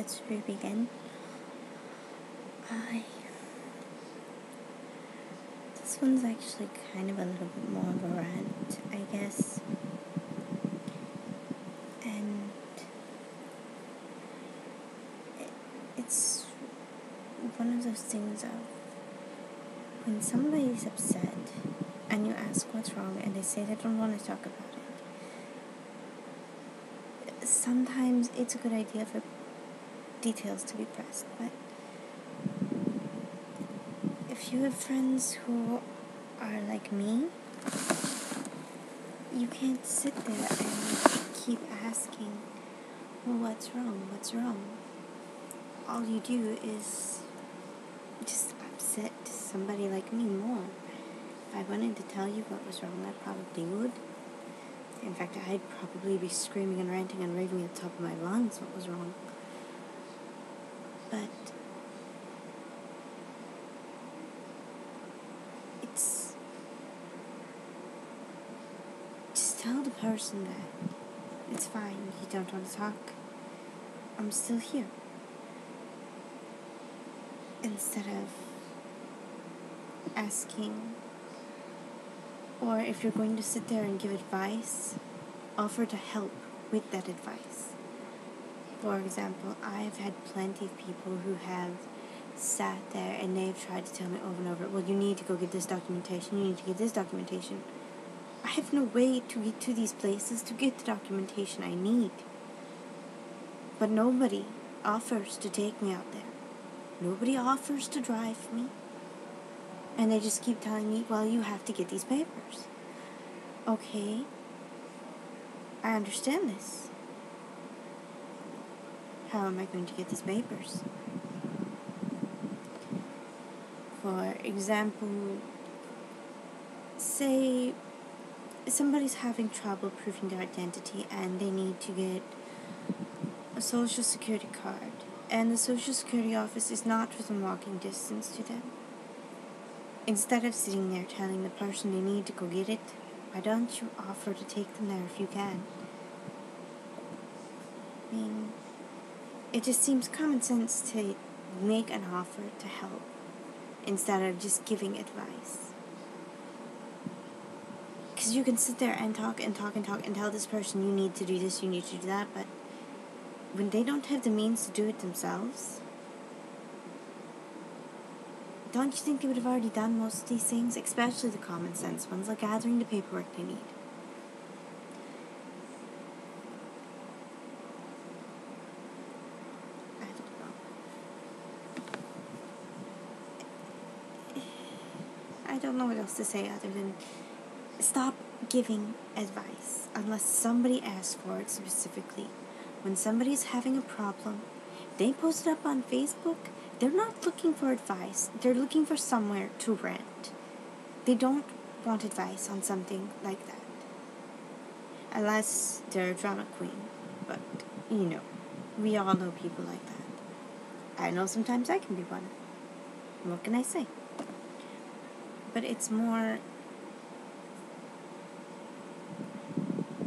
let's begin. This one's actually kind of a little bit more of a rant, I guess. And it's one of those things of when somebody's upset and you ask what's wrong and they say they don't want to talk about it. Sometimes it's a good idea for details to be pressed, but if you have friends who are like me, you can't sit there and keep asking, well, what's wrong? All you do is just upset somebody like me more. If I wanted to tell you what was wrong, I probably would. In fact, I'd probably be screaming and ranting and raving at the top of my lungs what was wrong. But it's just tell the person that it's fine, you don't want to talk, I'm still here. Instead of asking, or if you're going to sit there and give advice, offer to help with that advice. For example, I've had plenty of people who have sat there and they've tried to tell me over and over, well, you need to go get this documentation, you need to get this documentation. I have no way to get to these places to get the documentation I need. But nobody offers to take me out there. Nobody offers to drive me. And they just keep telling me, well, you have to get these papers. Okay, I understand this. How am I going to get these papers? For example, say somebody's having trouble proving their identity and they need to get a social security card, and the social security office is not within walking distance to them. Instead of sitting there telling the person they need to go get it, why don't you offer to take them there if you can? I mean, it just seems common sense to make an offer to help instead of just giving advice. Because you can sit there and talk and tell this person you need to do this, you need to do that, but when they don't have the means to do it themselves, don't you think they would have already done most of these things, especially the common sense ones, like gathering the paperwork they need? I don't know what else to say other than stop giving advice unless somebody asks for it specifically. When somebody's having a problem, they post it up on Facebook, they're not looking for advice. They're looking for somewhere to rant. They don't want advice on something like that. Unless they're a drama queen. But, we all know people like that. I know sometimes I can be one. What can I say? But it's more,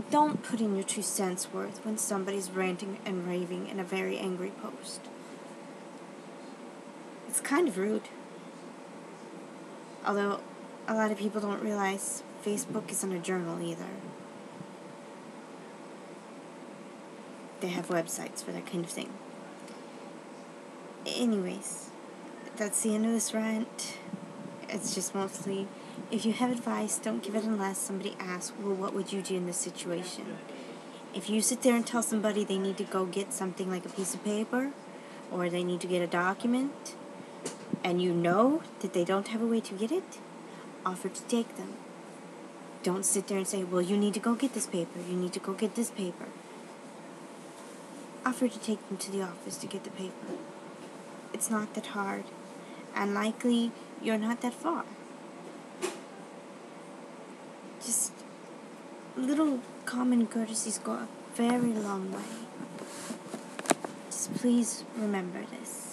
don't put in your 2 cents worth when somebody's ranting and raving in a very angry post. It's kind of rude. Although a lot of people don't realize Facebook isn't a journal either. They have websites for that kind of thing. Anyways, that's the end of this rant. It's just mostly, if you have advice, don't give it unless somebody asks, well, what would you do in this situation? If you sit there and tell somebody they need to go get something like a piece of paper, or they need to get a document, and you know that they don't have a way to get it, offer to take them. Don't sit there and say, well, you need to go get this paper, you need to go get this paper. Offer to take them to the office to get the paper. It's not that hard, and likely you're not that far. Just little common courtesies go a very long way. Just please remember this.